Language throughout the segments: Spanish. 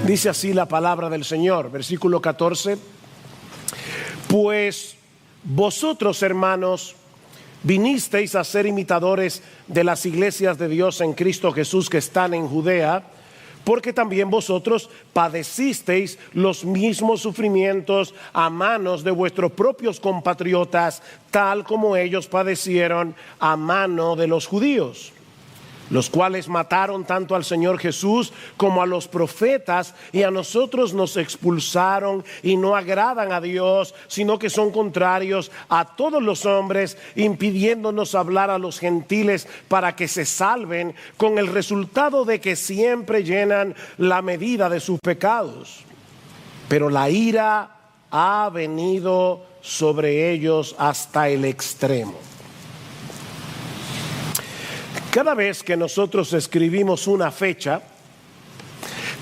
Dice así la palabra del Señor, versículo 14. Pues vosotros, hermanos, vinisteis a ser imitadores de las iglesias de Dios en Cristo Jesús que están en Judea, porque también vosotros padecisteis los mismos sufrimientos a manos de vuestros propios compatriotas, tal como ellos padecieron a mano de los judíos, los cuales mataron tanto al Señor Jesús como a los profetas, y a nosotros nos expulsaron y no agradan a Dios, sino que son contrarios a todos los hombres, impidiéndonos hablar a los gentiles para que se salven, con el resultado de que siempre llenan la medida de sus pecados. Pero la ira ha venido sobre ellos hasta el extremo. Cada vez que nosotros escribimos una fecha,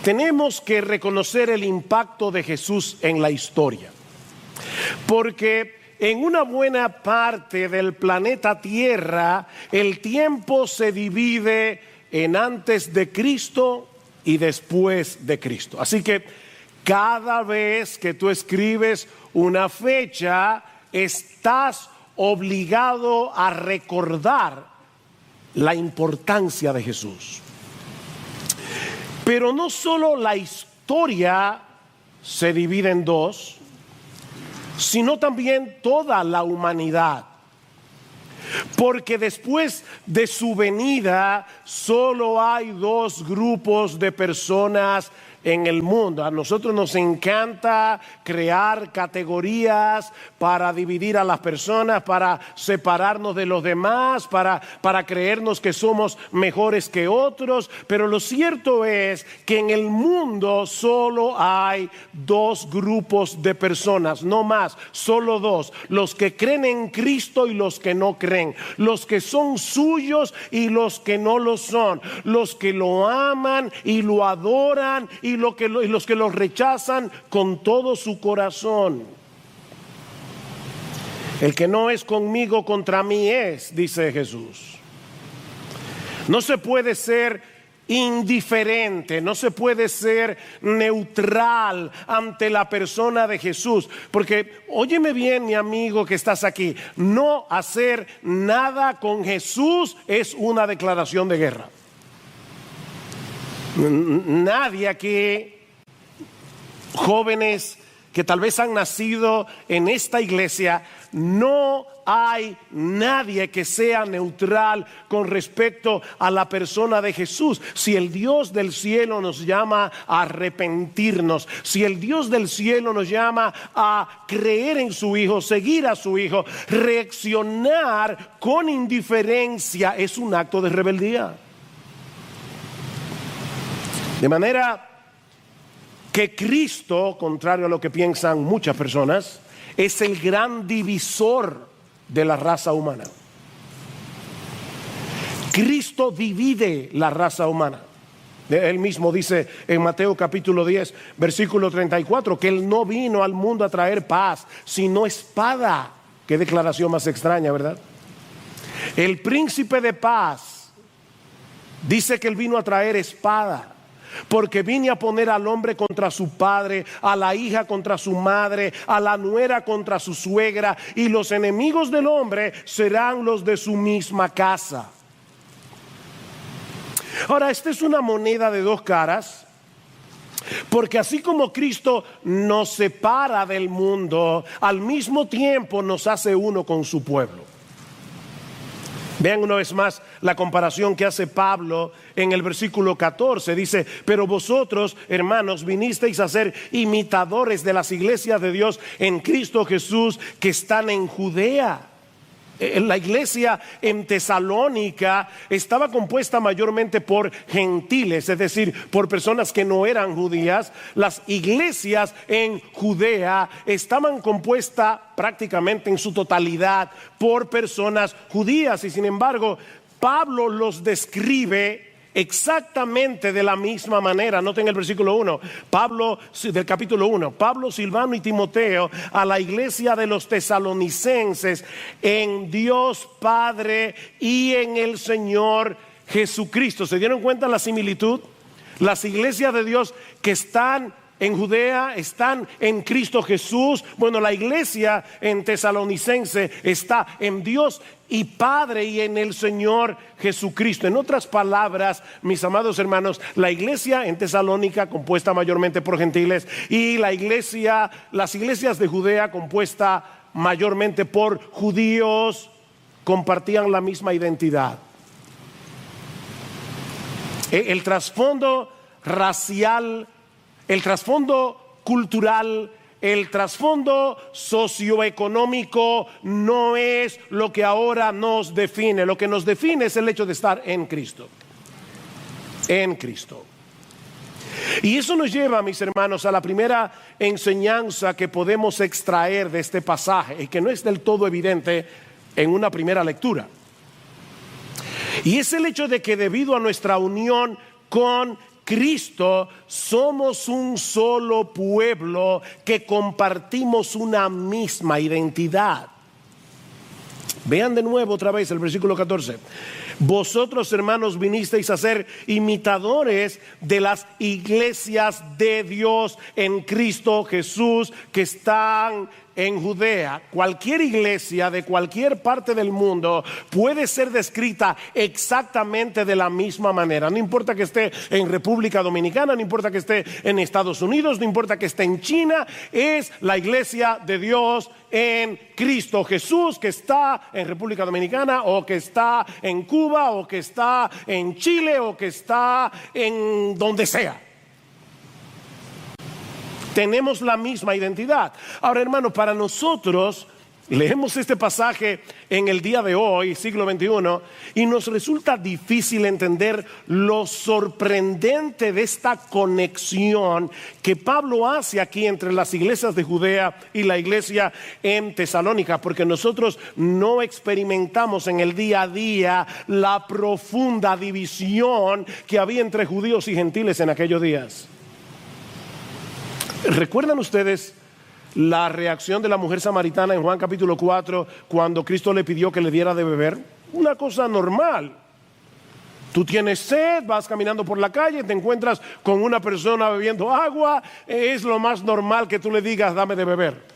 tenemos que reconocer el impacto de Jesús en la historia. Porque en una buena parte del planeta Tierra, el tiempo se divide en antes de Cristo y después de Cristo. Así que cada vez que tú escribes una fecha, estás obligado a recordar la importancia de Jesús. Pero no solo la historia se divide en dos, sino también toda la humanidad. Porque después de su venida solo hay dos grupos de personas en el mundo. A nosotros nos encanta crear categorías para dividir a las personas, para separarnos de los demás, para creernos que somos mejores que otros. Pero lo cierto es que en el mundo solo hay dos grupos de personas, no más, solo dos: los que creen en Cristo y los que no creen, los que son suyos y los que no lo son, los que lo aman y lo adoran y los que lo rechazan con todo su corazón. El que no es conmigo, contra mí es, dice Jesús. No se puede ser indiferente, no se puede ser neutral ante la persona de Jesús, porque óyeme bien, mi amigo que estás aquí, no hacer nada con Jesús es una declaración de guerra. Nadie aquí, jóvenes que tal vez han nacido en esta iglesia, no hay nadie que sea neutral con respecto a la persona de Jesús. Si el Dios del cielo nos llama a arrepentirnos, si el Dios del cielo nos llama a creer en su Hijo, seguir a su Hijo, reaccionar con indiferencia es un acto de rebeldía. De manera que Cristo, contrario a lo que piensan muchas personas, es el gran divisor de la raza humana. Cristo divide la raza humana. Él mismo dice en Mateo capítulo 10, versículo 34, que Él no vino al mundo a traer paz, sino espada. Qué declaración más extraña, ¿verdad? El príncipe de paz dice que Él vino a traer espada. Porque vine a poner al hombre contra su padre, a la hija contra su madre, a la nuera contra su suegra, y los enemigos del hombre serán los de su misma casa. Ahora, esta es una moneda de dos caras, porque así como Cristo nos separa del mundo, al mismo tiempo nos hace uno con su pueblo. Vean una vez más la comparación que hace Pablo en el versículo 14. Dice: pero vosotros, hermanos, vinisteis a ser imitadores de las iglesias de Dios en Cristo Jesús que están en Judea. La iglesia en Tesalónica estaba compuesta mayormente por gentiles, es decir, por personas que no eran judías. Las iglesias en Judea estaban compuestas prácticamente en su totalidad por personas judías, y sin embargo Pablo los describe exactamente de la misma manera. Noten el versículo 1, Pablo, del capítulo 1, Pablo, Silvano y Timoteo, a la iglesia de los tesalonicenses, en Dios Padre y en el Señor Jesucristo. ¿Se dieron cuenta la similitud? Las iglesias de Dios que están en Judea están en Cristo Jesús. Bueno, la iglesia en Tesalonicense está en Dios y Padre y en el Señor Jesucristo. En otras palabras, mis amados hermanos, la iglesia en Tesalónica, compuesta mayormente por gentiles, y las iglesias de Judea, compuesta mayormente por judíos, compartían la misma identidad. El trasfondo racial, el trasfondo cultural, el trasfondo socioeconómico no es lo que ahora nos define. Lo que nos define es el hecho de estar en Cristo. En Cristo. Y eso nos lleva, mis hermanos, a la primera enseñanza que podemos extraer de este pasaje y que no es del todo evidente en una primera lectura. Y es el hecho de que debido a nuestra unión con Cristo somos un solo pueblo que compartimos una misma identidad. Vean de nuevo otra vez el versículo 14. Vosotros, hermanos, vinisteis a ser imitadores de las iglesias de Dios en Cristo Jesús que están en Judea. Cualquier iglesia de cualquier parte del mundo puede ser descrita exactamente de la misma manera. No importa que esté en República Dominicana, no importa que esté en Estados Unidos, no importa que esté en China, es la iglesia de Dios en Cristo Jesús que está en República Dominicana, o que está en Cuba, o que está en Chile, o que está en donde sea. Tenemos la misma identidad. Ahora, hermano, para nosotros leemos este pasaje en el día de hoy, siglo XXI, y nos resulta difícil entender lo sorprendente de esta conexión que Pablo hace aquí entre las iglesias de Judea y la iglesia en Tesalónica, porque nosotros no experimentamos en el día a día la profunda división que había entre judíos y gentiles en aquellos días. ¿Recuerdan ustedes la reacción de la mujer samaritana en Juan capítulo 4 cuando Cristo le pidió que le diera de beber? Una cosa normal. Tú tienes sed, vas caminando por la calle, te encuentras con una persona bebiendo agua, es lo más normal que tú le digas, dame de beber.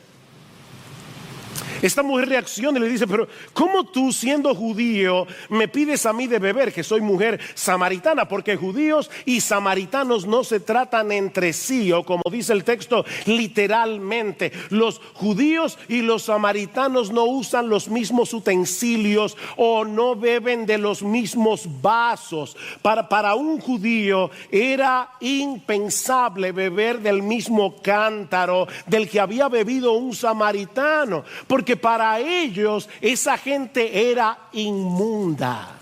Esta mujer reacciona y le dice, pero ¿cómo tú, siendo judío, me pides a mí de beber, que soy mujer samaritana? Porque judíos y samaritanos no se tratan entre sí, o como dice el texto, literalmente. Los judíos y los samaritanos no usan los mismos utensilios o no beben de los mismos vasos. Para un judío era impensable beber del mismo cántaro del que había bebido un samaritano, porque para ellos esa gente era inmunda.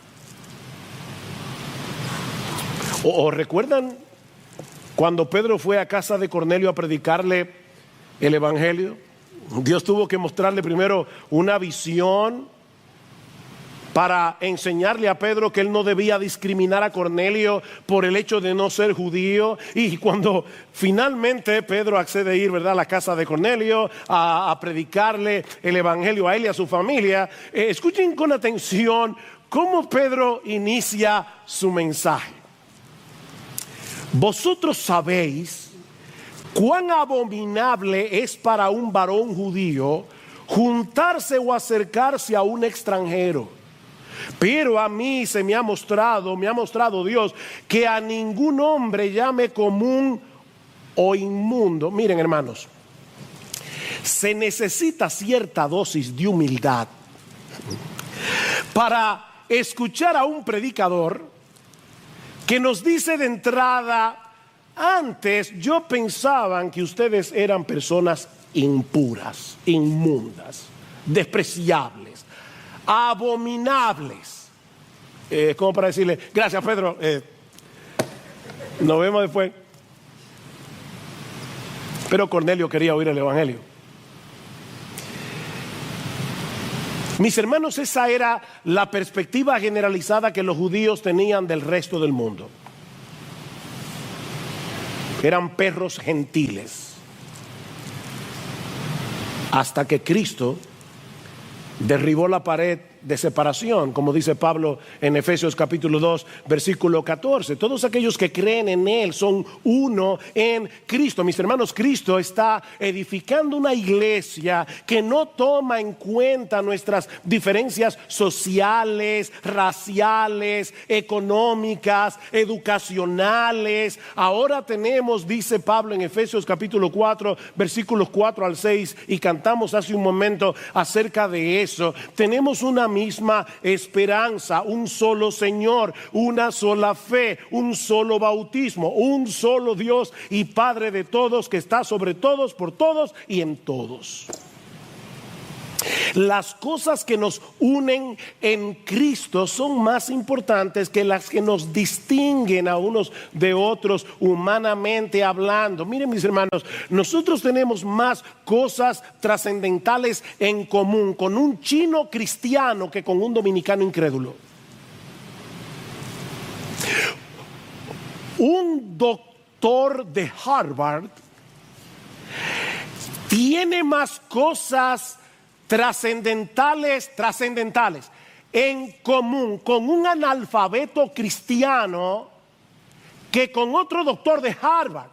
¿O recuerdan cuando Pedro fue a casa de Cornelio a predicarle el evangelio? Dios tuvo que mostrarle primero una visión para enseñarle a Pedro que él no debía discriminar a Cornelio por el hecho de no ser judío. Y cuando finalmente Pedro accede a ir, ¿verdad?, a la casa de Cornelio a predicarle el evangelio a él y a su familia, escuchen con atención cómo Pedro inicia su mensaje. Vosotros sabéis cuán abominable es para un varón judío juntarse o acercarse a un extranjero. Pero a mí me ha mostrado Dios que a ningún hombre llame común o inmundo. Miren, hermanos, se necesita cierta dosis de humildad para escuchar a un predicador que nos dice de entrada: antes yo pensaba que ustedes eran personas impuras, inmundas, despreciables, abominables. Como para decirle, gracias Pedro, nos vemos después. Pero Cornelio quería oír el evangelio. Mis hermanos, esa era la perspectiva generalizada que los judíos tenían del resto del mundo. Eran perros gentiles. Hasta que Cristo derribó la pared de separación, como dice Pablo en Efesios capítulo 2, versículo 14. Todos aquellos que creen en Él son uno en Cristo. Mis hermanos, Cristo está edificando una iglesia que no toma en cuenta nuestras diferencias sociales, raciales, económicas, educacionales. Ahora tenemos, dice Pablo en Efesios capítulo 4, versículos 4 al 6, y cantamos hace un momento acerca de eso. Tenemos una misma esperanza, un solo Señor, una sola fe, un solo bautismo, un solo Dios y Padre de todos, que está sobre todos, por todos y en todos. Las cosas que nos unen en Cristo son más importantes que las que nos distinguen a unos de otros humanamente hablando. Miren, mis hermanos, nosotros tenemos más cosas trascendentales en común con un chino cristiano que con un dominicano incrédulo. Un doctor de Harvard tiene más cosas trascendentales en común con un analfabeto cristiano que con otro doctor de Harvard.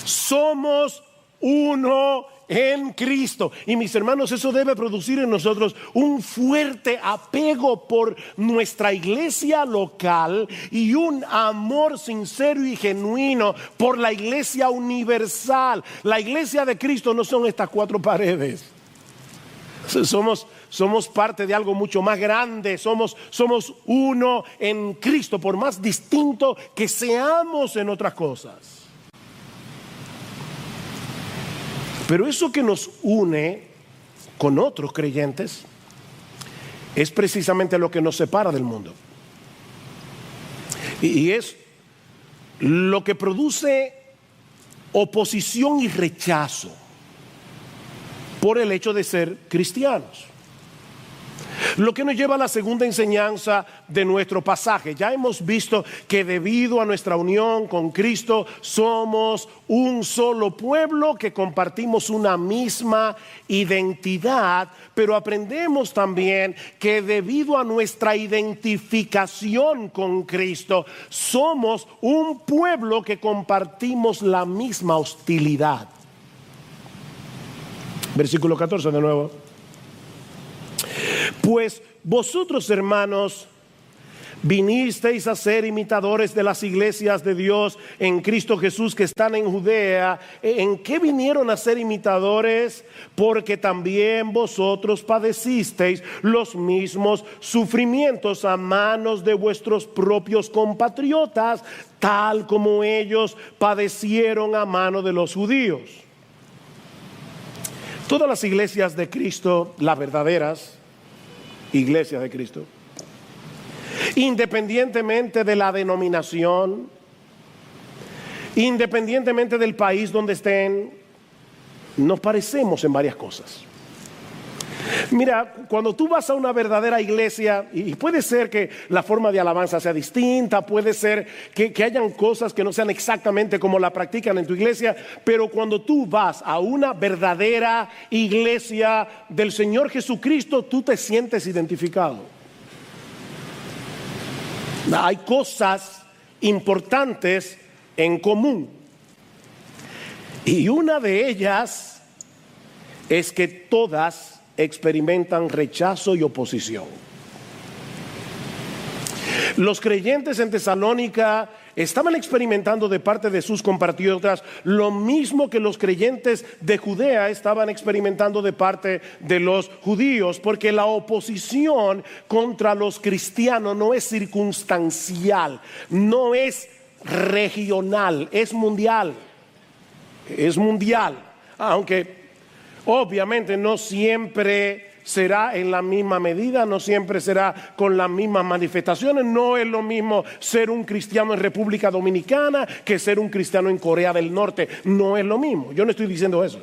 Somos uno en Cristo. Y mis hermanos, eso debe producir en nosotros un fuerte apego por nuestra iglesia local y un amor sincero y genuino por la iglesia universal. La iglesia de Cristo no son estas cuatro paredes. Somos parte de algo mucho más grande. Somos uno en Cristo, por más distinto que seamos en otras cosas. Pero eso que nos une con otros creyentes es precisamente lo que nos separa del mundo. Y es lo que produce oposición y rechazo por el hecho de ser cristianos. Lo que nos lleva a la segunda enseñanza de nuestro pasaje. Ya hemos visto que debido a nuestra unión con Cristo somos un solo pueblo que compartimos una misma identidad, pero aprendemos también que debido a nuestra identificación con Cristo somos un pueblo que compartimos la misma hostilidad. Versículo 14 de nuevo. Pues vosotros, hermanos, vinisteis a ser imitadores de las iglesias de Dios en Cristo Jesús que están en Judea. ¿En qué vinieron a ser imitadores? Porque también vosotros padecisteis los mismos sufrimientos a manos de vuestros propios compatriotas, tal como ellos padecieron a mano de los judíos. Todas las iglesias de Cristo, las verdaderas iglesias de Cristo, independientemente de la denominación, independientemente del país donde estén, nos parecemos en varias cosas. Mira, cuando tú vas a una verdadera iglesia, y puede ser que la forma de alabanza sea distinta, puede ser que hayan cosas que no sean exactamente como la practican en tu iglesia, pero cuando tú vas a una verdadera iglesia del Señor Jesucristo, tú te sientes identificado. Hay cosas importantes en común, y una de ellas es que todas experimentan rechazo y oposición. Los creyentes en Tesalónica estaban experimentando de parte de sus compatriotas lo mismo que los creyentes de Judea estaban experimentando de parte de los judíos, porque la oposición contra los cristianos no es circunstancial, no es regional, es mundial. Es mundial, aunque obviamente no siempre será en la misma medida, no siempre será con las mismas manifestaciones. No es lo mismo ser un cristiano en República Dominicana que ser un cristiano en Corea del Norte. No es lo mismo, yo no estoy diciendo eso.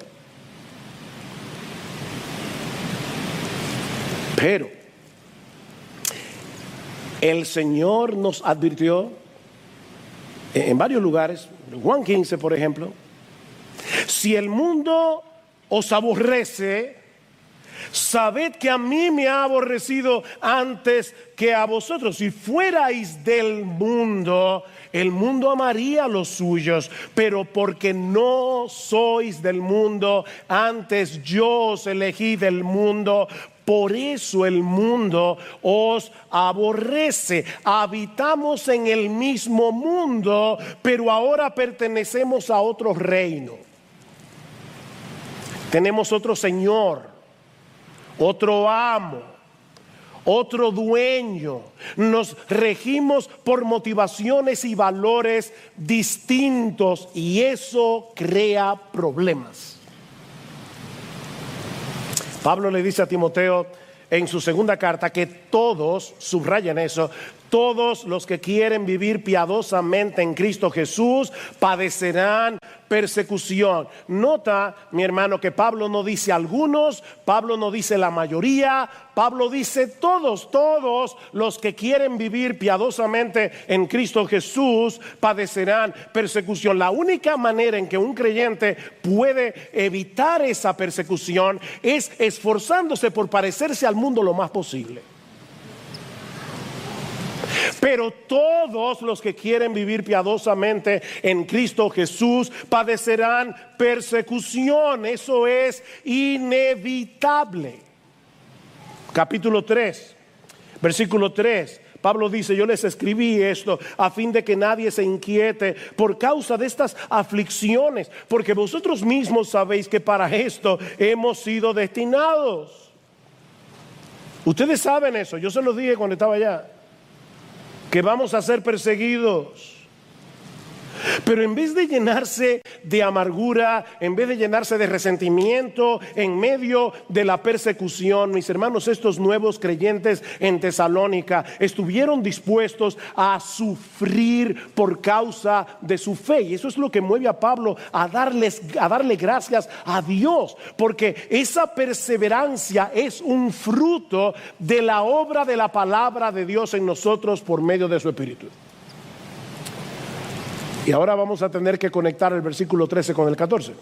Pero el Señor nos advirtió en varios lugares, en Juan 15 por ejemplo: si el mundo os aborrece, sabed que a mí me ha aborrecido antes que a vosotros. Si fuerais del mundo, el mundo amaría a los suyos, pero porque no sois del mundo, antes yo os elegí del mundo, por eso el mundo os aborrece. Habitamos en el mismo mundo, pero ahora pertenecemos a otro reino. Tenemos otro Señor, otro amo, otro dueño. Nos regimos por motivaciones y valores distintos y eso crea problemas. Pablo le dice a Timoteo en su segunda carta que todos, subrayen eso, todos los que quieren vivir piadosamente en Cristo Jesús padecerán persecución. Nota, mi hermano, que Pablo no dice algunos, Pablo no dice la mayoría, Pablo dice todos los que quieren vivir piadosamente en Cristo Jesús padecerán persecución. La única manera en que un creyente puede evitar esa persecución es esforzándose por parecerse al mundo lo más posible. Pero todos los que quieren vivir piadosamente en Cristo Jesús padecerán persecución. Eso es inevitable. Capítulo 3, versículo 3. Pablo dice: yo les escribí esto a fin de que nadie se inquiete por causa de estas aflicciones, porque vosotros mismos sabéis que para esto hemos sido destinados. Ustedes saben eso, yo se lo dije cuando estaba allá, que vamos a ser perseguidos. Pero en vez de llenarse de amargura, en vez de llenarse de resentimiento en medio de la persecución, mis hermanos, estos nuevos creyentes en Tesalónica estuvieron dispuestos a sufrir por causa de su fe. Y eso es lo que mueve a Pablo a darle gracias a Dios, porque esa perseverancia es un fruto de la obra de la palabra de Dios en nosotros por medio de su Espíritu. Y ahora vamos a tener que conectar el versículo 13 con el 14.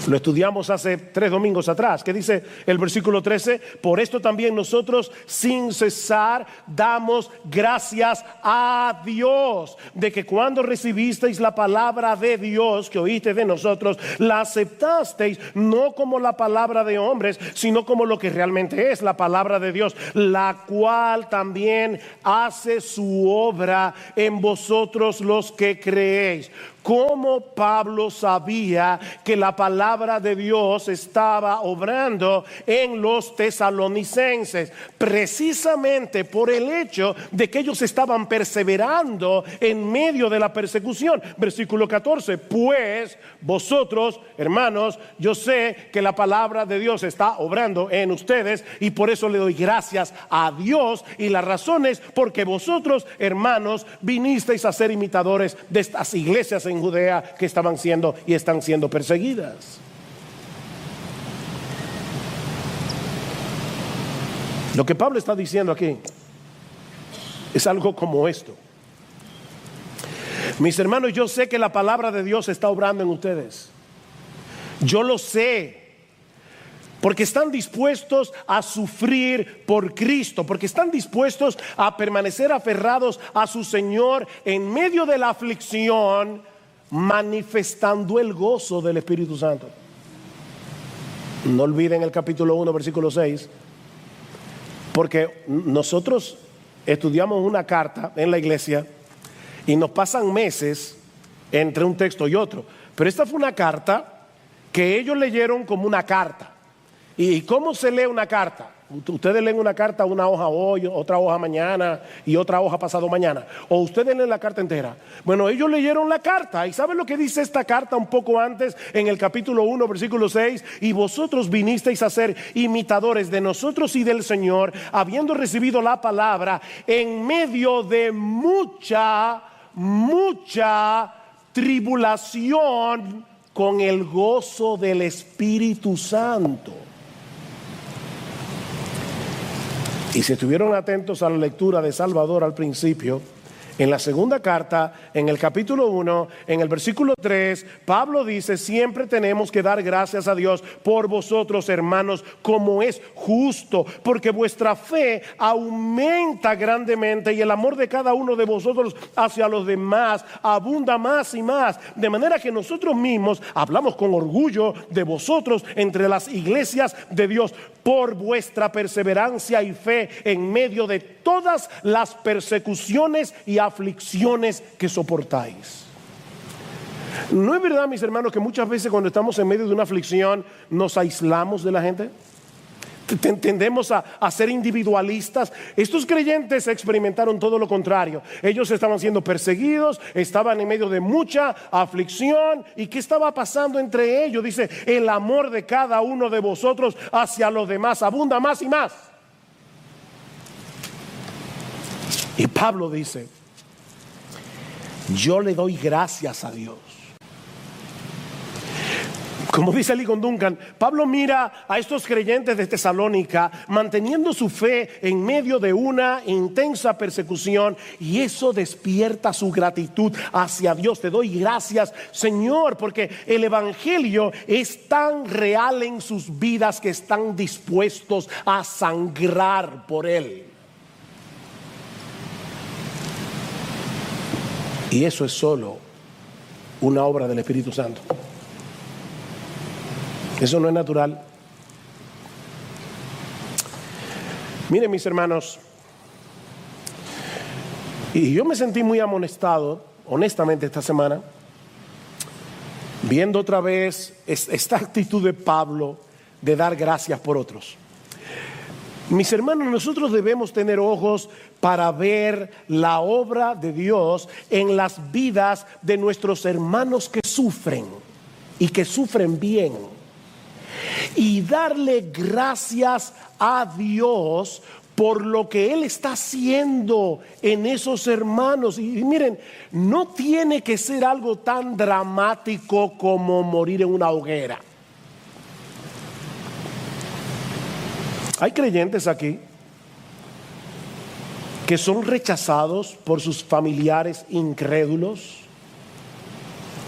Lo estudiamos hace 3 domingos atrás. ¿Qué dice el versículo 13? Por esto también nosotros sin cesar damos gracias a Dios, de que cuando recibisteis la palabra de Dios que oíste de nosotros, la aceptasteis no como la palabra de hombres, sino como lo que realmente es la palabra de Dios, la cual también hace su obra en vosotros los que creéis. Como Pablo sabía que la palabra de Dios estaba obrando en los tesalonicenses, precisamente por el hecho de que ellos estaban perseverando en medio de la persecución. Versículo 14: pues vosotros, hermanos, yo sé que la palabra de Dios está obrando en ustedes y por eso le doy gracias a Dios, y la razón es porque vosotros, hermanos, vinisteis a ser imitadores de estas iglesias en Judea que estaban siendo y están siendo perseguidas. Lo que Pablo está diciendo aquí es algo como esto: mis hermanos, yo sé que la palabra de Dios está obrando en ustedes. Yo lo sé, porque están dispuestos a sufrir por Cristo, porque están dispuestos a permanecer aferrados a su Señor en medio de la aflicción, manifestando el gozo del Espíritu Santo. No olviden el capítulo 1, versículo 6, porque nosotros estudiamos una carta en la iglesia y nos pasan meses entre un texto y otro, pero esta fue una carta que ellos leyeron como una carta. ¿Y cómo se lee una carta? Ustedes leen una carta, una hoja hoy, otra hoja mañana y otra hoja pasado mañana, o ustedes leen la carta entera. Bueno, ellos leyeron la carta, y ¿saben lo que dice esta carta un poco antes en el capítulo 1, versículo 6? Y vosotros vinisteis a ser imitadores de nosotros y del Señor, habiendo recibido la palabra en medio de mucha tribulación, con el gozo del Espíritu Santo. Y si estuvieron atentos a la lectura de Salvador al principio, En la segunda carta, en el capítulo 1, en el versículo 3, Pablo dice: siempre tenemos que dar gracias a Dios por vosotros, hermanos, como es justo, porque vuestra fe aumenta grandemente y el amor de cada uno de vosotros hacia los demás abunda más y más, de manera que nosotros mismos hablamos con orgullo de vosotros entre las iglesias de Dios, por vuestra perseverancia y fe en medio de todas las persecuciones y aflicciones que soportáis. ¿No es verdad, mis hermanos, que muchas veces cuando estamos en medio de una aflicción nos aislamos de la gente? Tendemos a ser individualistas. Estos creyentes experimentaron todo lo contrario. Ellos estaban siendo perseguidos, estaban en medio de mucha aflicción. ¿Y qué estaba pasando entre ellos? Dice: el amor de cada uno de vosotros hacia los demás abunda más y más. Y Pablo dice: yo le doy gracias a Dios. Como dice Ligon Duncan, Pablo mira a estos creyentes de Tesalónica manteniendo su fe en medio de una intensa persecución, y eso despierta su gratitud hacia Dios. Te doy gracias, Señor, porque el evangelio es tan real en sus vidas que están dispuestos a sangrar por él. Y eso es solo una obra del Espíritu Santo. Eso no es natural. Miren, mis hermanos, y yo me sentí muy amonestado, honestamente, esta semana, viendo otra vez esta actitud de Pablo de dar gracias por otros. Mis hermanos, nosotros debemos tener ojos para ver la obra de Dios en las vidas de nuestros hermanos que sufren y que sufren bien, y darle gracias a Dios por lo que Él está haciendo en esos hermanos. Y miren, no tiene que ser algo tan dramático como morir en una hoguera. Hay creyentes aquí que son rechazados por sus familiares incrédulos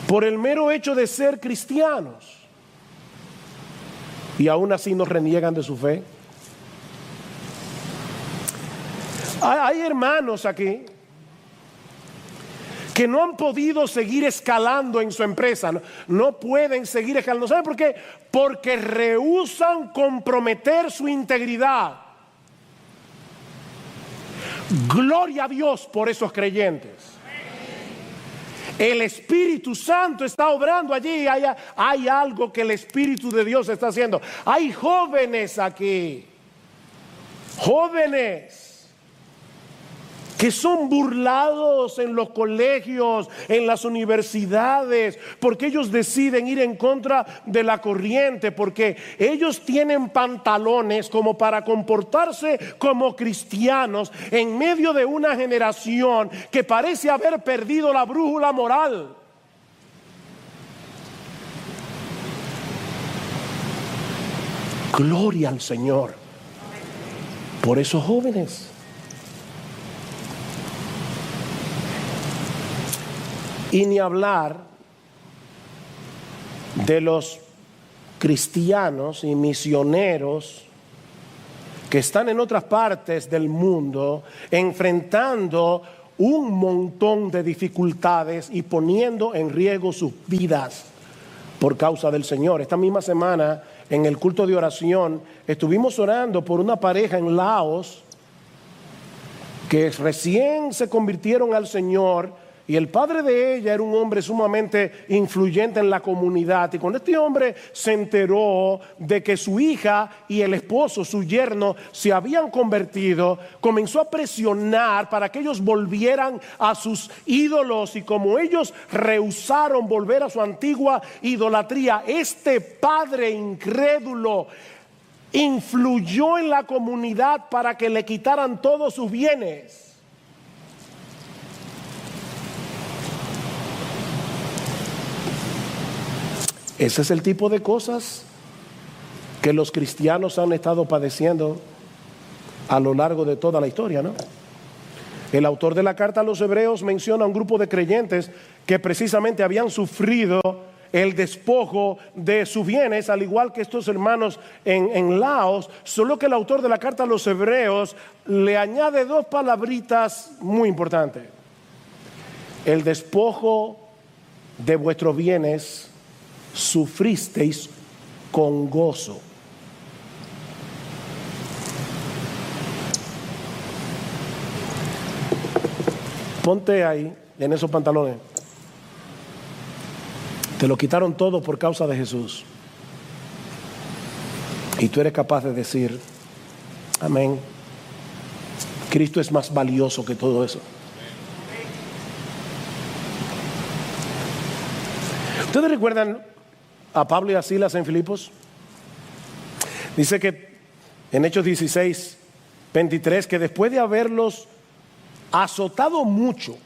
por el mero hecho de ser cristianos, y aún así no reniegan de su fe. Hay hermanos aquí que no han podido seguir escalando en su empresa, no pueden seguir escalando. ¿Saben por qué? Porque rehúsan comprometer su integridad. Gloria a Dios por esos creyentes. El Espíritu Santo está obrando allí. Hay algo que el Espíritu de Dios está haciendo. Hay jóvenes aquí, jóvenes que son burlados en los colegios, en las universidades, porque ellos deciden ir en contra de la corriente, porque ellos tienen pantalones como para comportarse como cristianos en medio de una generación que parece haber perdido la brújula moral. Gloria al Señor por esos jóvenes. Y ni hablar de los cristianos y misioneros que están en otras partes del mundo enfrentando un montón de dificultades y poniendo en riesgo sus vidas por causa del Señor. Esta misma semana, en el culto de oración, estuvimos orando por una pareja en Laos que recién se convirtieron al Señor. Y el padre de ella era un hombre sumamente influyente en la comunidad. Y cuando este hombre se enteró de que su hija y el esposo, su yerno, se habían convertido, comenzó a presionar para que ellos volvieran a sus ídolos. Y como ellos rehusaron volver a su antigua idolatría, este padre incrédulo influyó en la comunidad para que le quitaran todos sus bienes. Ese es el tipo de cosas que los cristianos han estado padeciendo a lo largo de toda la historia, ¿no? El autor de la carta a los hebreos menciona a un grupo de creyentes que precisamente habían sufrido el despojo de sus bienes, al igual que estos hermanos en Laos, solo que el autor de la carta a los hebreos le añade dos palabritas muy importantes. El despojo de vuestros bienes sufristeis con gozo. Ponte ahí, en esos pantalones. Te lo quitaron todo por causa de Jesús. Y tú eres capaz de decir, amén. Cristo es más valioso que todo eso. ¿Ustedes recuerdan a Pablo y a Silas en Filipos? Dice que en Hechos 16, 23, que después de haberlos azotado mucho,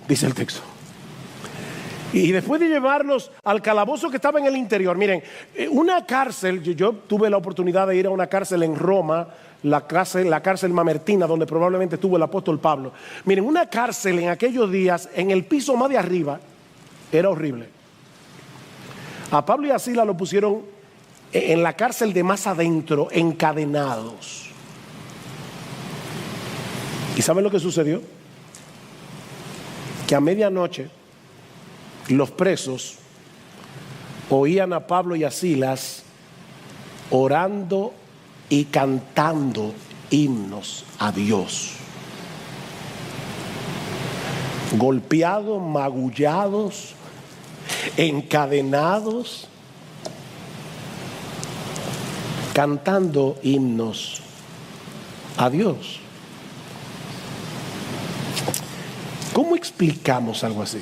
dice el texto, y después de llevarlos al calabozo que estaba en el interior, miren, una cárcel, yo tuve la oportunidad de ir a una cárcel en Roma, la cárcel Mamertina, donde probablemente estuvo el apóstol Pablo. Miren, una cárcel en aquellos días, en el piso más de arriba, era horrible. A Pablo y a Silas lo pusieron en la cárcel de más adentro, encadenados. ¿Y saben lo que sucedió? Que a medianoche los presos oían a Pablo y a Silas orando y cantando himnos a Dios. Golpeados, magullados, encadenados, cantando himnos a Dios. ¿Cómo explicamos algo así?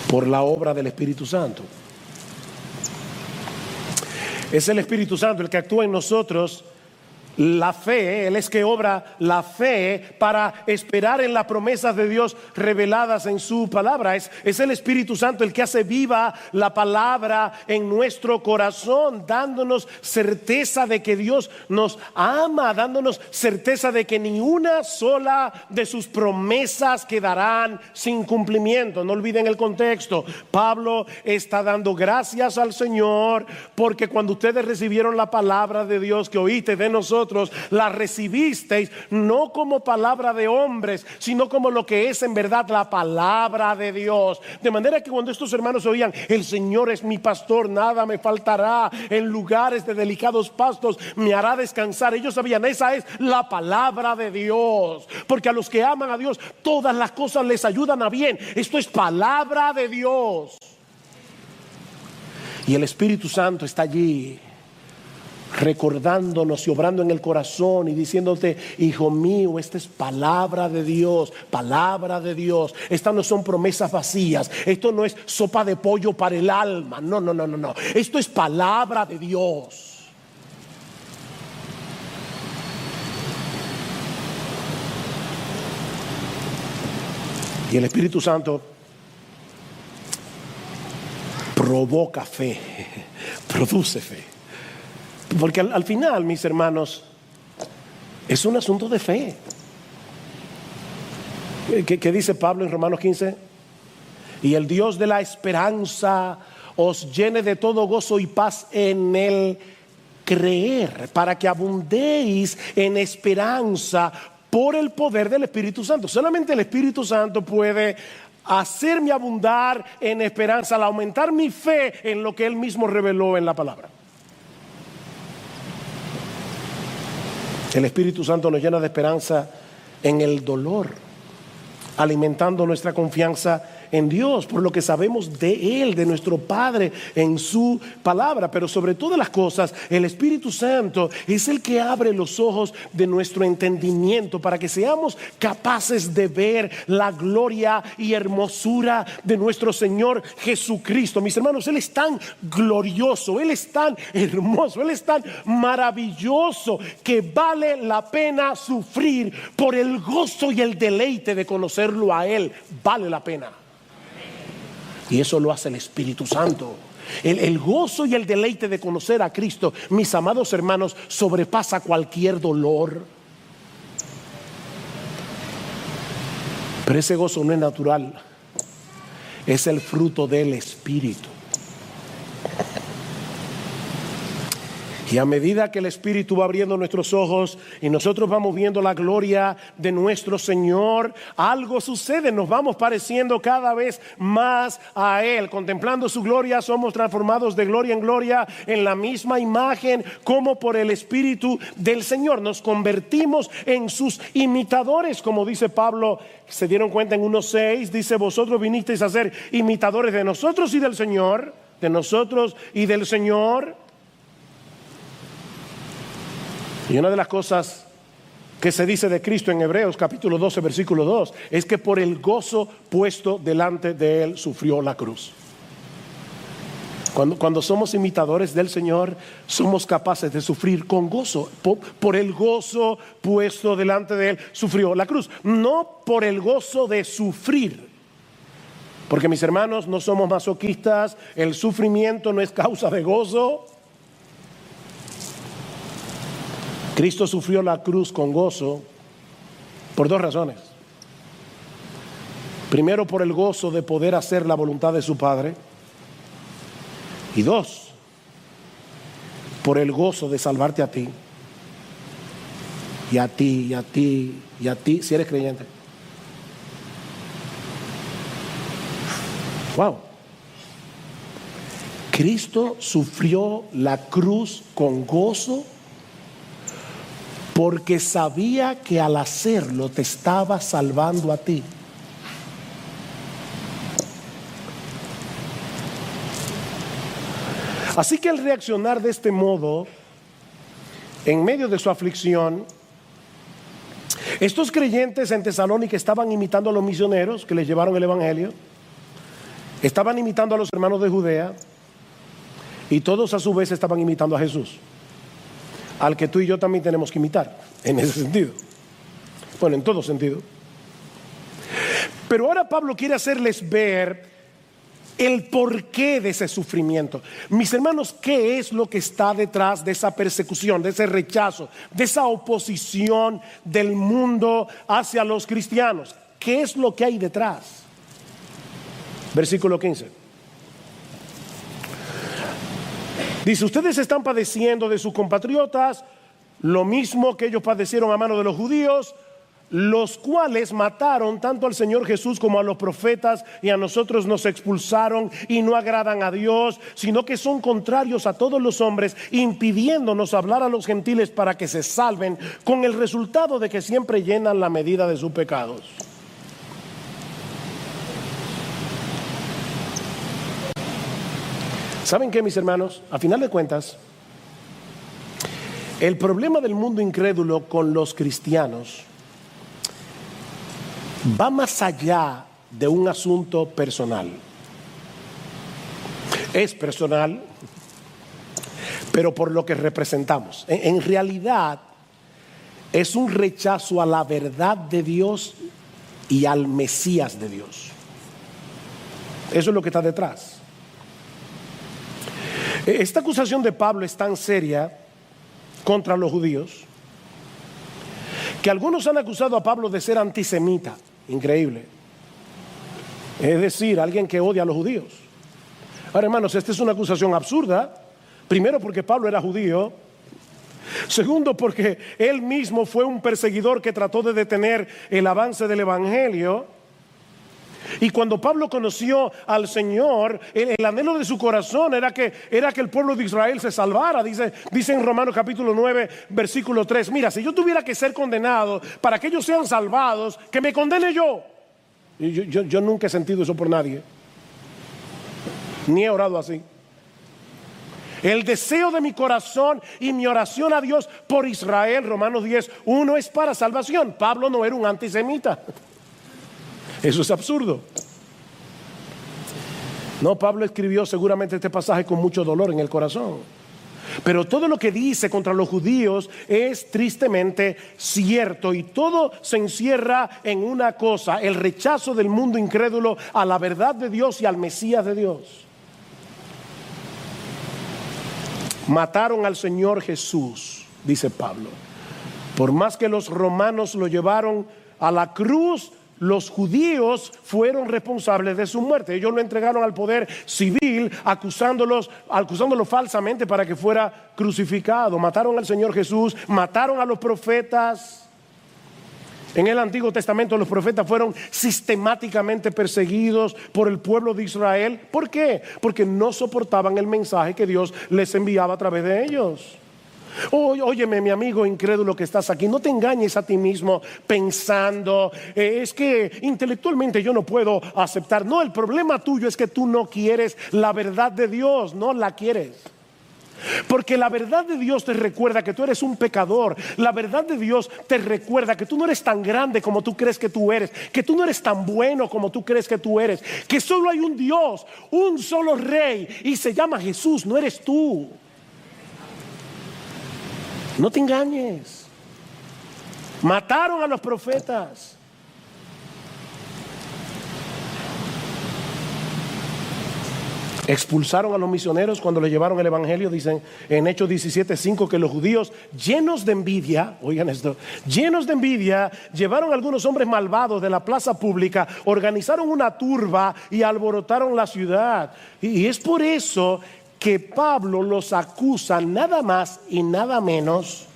Por la obra del Espíritu Santo. Es el Espíritu Santo el que actúa en nosotros la fe. Él es que obra la fe para esperar en las promesas de Dios reveladas en su palabra. Es el Espíritu Santo el que hace viva la palabra en nuestro corazón, dándonos certeza de que Dios nos ama, dándonos certeza de que ni una sola de sus promesas quedarán sin cumplimiento. No olviden el contexto. Pablo está dando gracias al Señor porque cuando ustedes recibieron la palabra de Dios que oíste de nosotros, la recibisteis no como palabra de hombres, sino como lo que es en verdad la palabra de Dios. De manera que cuando estos hermanos oían, el Señor es mi pastor, nada me faltará, en lugares de delicados pastos me hará descansar, ellos sabían, esa es la palabra de Dios, porque a los que aman a Dios todas las cosas les ayudan a bien. Esto es palabra de Dios. Y el Espíritu Santo está allí recordándonos y obrando en el corazón y diciéndote, hijo mío, esta es palabra de Dios, palabra de Dios. Estas no son promesas vacías, esto no es sopa de pollo para el alma, no. Esto es palabra de Dios. Y el Espíritu Santo provoca fe, produce fe. Porque al final, mis hermanos, es un asunto de fe. ¿Qué dice Pablo en Romanos 15? Y el Dios de la esperanza os llene de todo gozo y paz en el creer, para que abundéis en esperanza por el poder del Espíritu Santo. Solamente el Espíritu Santo puede hacerme abundar en esperanza, al aumentar mi fe en lo que Él mismo reveló en la palabra. El Espíritu Santo nos llena de esperanza en el dolor, alimentando nuestra confianza en Dios, por lo que sabemos de Él, de nuestro Padre, en su palabra. Pero sobre todas las cosas, el Espíritu Santo es el que abre los ojos de nuestro entendimiento para que seamos capaces de ver la gloria y hermosura de nuestro Señor Jesucristo. Mis hermanos, Él es tan glorioso, Él es tan hermoso, Él es tan maravilloso que vale la pena sufrir por el gozo y el deleite de conocerlo a Él. Vale la pena. Y eso lo hace el Espíritu Santo. El gozo y el deleite de conocer a Cristo, mis amados hermanos, sobrepasa cualquier dolor. Pero ese gozo no es natural, es el fruto del Espíritu. Y a medida que el Espíritu va abriendo nuestros ojos y nosotros vamos viendo la gloria de nuestro Señor, algo sucede, nos vamos pareciendo cada vez más a Él. Contemplando su gloria, somos transformados de gloria en gloria en la misma imagen como por el Espíritu del Señor. Nos convertimos en sus imitadores, como dice Pablo. Se dieron cuenta en 1:6, dice: vosotros vinisteis a ser imitadores de nosotros y del Señor, de nosotros y del Señor. Y una de las cosas que se dice de Cristo en Hebreos capítulo 12 versículo 2 es que por el gozo puesto delante de Él sufrió la cruz. Cuando somos imitadores del Señor, somos capaces de sufrir con gozo. Por el gozo puesto delante de Él sufrió la cruz. No por el gozo de sufrir, porque, mis hermanos, no somos masoquistas. El sufrimiento no es causa de gozo. Cristo sufrió la cruz con gozo por dos razones. Primero, por el gozo de poder hacer la voluntad de su Padre. Y dos, por el gozo de salvarte a ti. Y a ti, y a ti, y a ti, si eres creyente. Wow. Cristo sufrió la cruz con gozo porque sabía que al hacerlo te estaba salvando a ti. Así que al reaccionar de este modo, en medio de su aflicción, estos creyentes en Tesalónica estaban imitando a los misioneros que les llevaron el evangelio, estaban imitando a los hermanos de Judea, y todos a su vez estaban imitando a Jesús, al que tú y yo también tenemos que imitar, en ese sentido. Bueno, en todo sentido. Pero ahora Pablo quiere hacerles ver el porqué de ese sufrimiento. Mis hermanos, ¿qué es lo que está detrás de esa persecución, de ese rechazo, de esa oposición del mundo hacia los cristianos? ¿Qué es lo que hay detrás? Versículo 15. Dice: ustedes están padeciendo de sus compatriotas lo mismo que ellos padecieron a mano de los judíos, los cuales mataron tanto al Señor Jesús como a los profetas, y a nosotros nos expulsaron y no agradan a Dios, sino que son contrarios a todos los hombres, impidiéndonos hablar a los gentiles para que se salven, con el resultado de que siempre llenan la medida de sus pecados. ¿Saben qué, mis hermanos? A final de cuentas, el problema del mundo incrédulo con los cristianos va más allá de un asunto personal. Es personal, pero por lo que representamos. En realidad, es un rechazo a la verdad de Dios y al Mesías de Dios. Eso es lo que está detrás. Esta acusación de Pablo es tan seria contra los judíos que algunos han acusado a Pablo de ser antisemita. Increíble. Es decir, alguien que odia a los judíos. Ahora, hermanos, esta es una acusación absurda. Primero, porque Pablo era judío. Segundo, porque él mismo fue un perseguidor que trató de detener el avance del evangelio. Y cuando Pablo conoció al Señor, el anhelo de su corazón era que el pueblo de Israel se salvara. Dice en Romanos capítulo 9 versículo 3: mira, si yo tuviera que ser condenado para que ellos sean salvados, que me condene yo. Y yo nunca he sentido eso por nadie, ni he orado así. El deseo de mi corazón y mi oración a Dios por Israel, Romanos 10:1, es para salvación. Pablo no era un antisemita. Eso es absurdo. No, Pablo escribió seguramente este pasaje con mucho dolor en el corazón. Pero todo lo que dice contra los judíos es tristemente cierto, y todo se encierra en una cosa: el rechazo del mundo incrédulo a la verdad de Dios y al Mesías de Dios. Mataron al Señor Jesús, dice Pablo. Por más que los romanos lo llevaron a la cruz, los judíos fueron responsables de su muerte. Ellos lo entregaron al poder civil, acusándolo falsamente para que fuera crucificado. Mataron al Señor Jesús, mataron a los profetas. En el Antiguo Testamento los profetas fueron sistemáticamente perseguidos por el pueblo de Israel. ¿Por qué? Porque no soportaban el mensaje que Dios les enviaba a través de ellos. Óyeme, mi amigo incrédulo que estás aquí, no te engañes a ti mismo pensando, es que intelectualmente yo no puedo aceptar. No, el problema tuyo es que tú no quieres la verdad de Dios, no la quieres. Porque la verdad de Dios te recuerda que tú eres un pecador. La verdad de Dios te recuerda que tú no eres tan grande como tú crees que tú eres, que tú no eres tan bueno como tú crees que tú eres, que solo hay un Dios, un solo rey, y se llama Jesús, no eres tú. No te engañes. Mataron a los profetas. Expulsaron a los misioneros cuando les llevaron el evangelio. Dicen en Hechos 17:5 que los judíos, llenos de envidia, oigan esto, llenos de envidia, llevaron a algunos hombres malvados de la plaza pública, organizaron una turba y alborotaron la ciudad. Y es por eso que Pablo los acusa nada más y nada menos